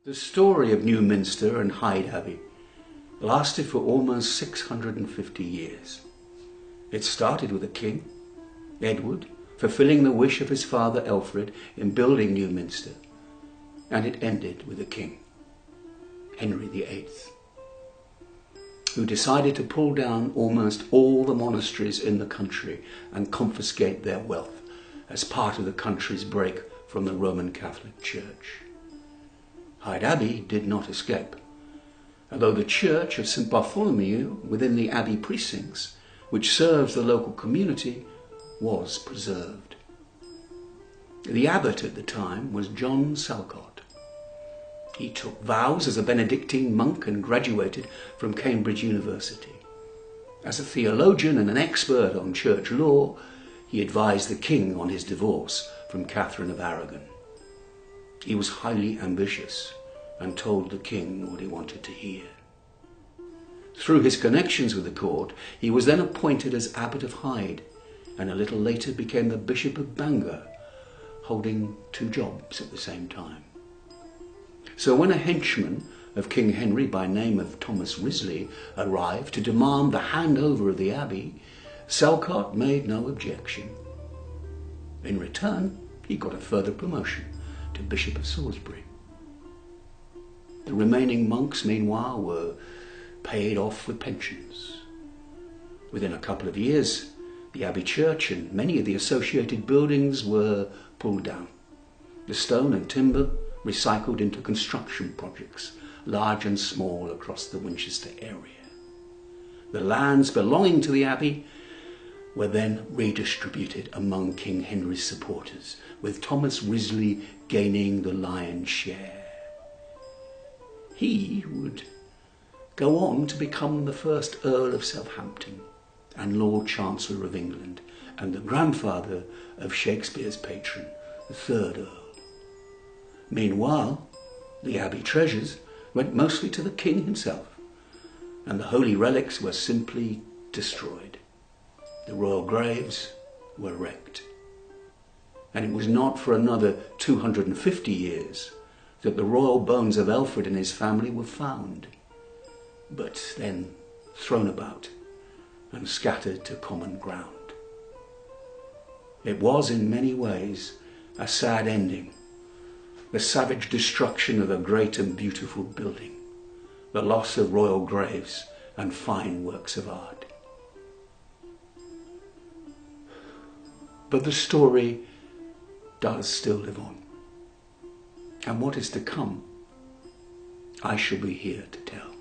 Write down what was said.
The story of Newminster and Hyde Abbey lasted for almost 650 years. It started with a king, Edward, fulfilling the wish of his father Alfred in building Newminster, and it ended with a king, Henry VIII, who decided to pull down almost all the monasteries in the country and confiscate their wealth as part of the country's break from the Roman Catholic Church. Hyde Abbey did not escape, although the church of St. Bartholomew within the abbey precincts, which serves the local community, was preserved. The abbot at the time was John Salcott. He took vows as a Benedictine monk and graduated from Cambridge University. As a theologian and an expert on church law, he advised the king on his divorce from Catherine of Aragon. He was highly ambitious and told the king what he wanted to hear. Through his connections with the court, he was then appointed as Abbot of Hyde, and a little later became the Bishop of Bangor, holding two jobs at the same time. So when a henchman of King Henry by name of Thomas Wriothesley arrived to demand the handover of the abbey, Salcott made no objection. In return, he got a further promotion to Bishop of Salisbury. The remaining monks, meanwhile, were paid off with pensions. Within a couple of years, the abbey church and many of the associated buildings were pulled down. The stone and timber recycled into construction projects, large and small, across the Winchester area. The lands belonging to the abbey were then redistributed among King Henry's supporters, with Thomas Wriothesley gaining the lion's share. He would go on to become the first Earl of Southampton and Lord Chancellor of England, and the grandfather of Shakespeare's patron, the third Earl. Meanwhile, the abbey treasures went mostly to the king himself, and the holy relics were simply destroyed. The royal graves were wrecked. And it was not for another 250 years that the royal bones of Alfred and his family were found, but then thrown about and scattered to common ground. It was in many ways a sad ending, the savage destruction of a great and beautiful building, the loss of royal graves and fine works of art. But the story does still live on, and what is to come, I shall be here to tell.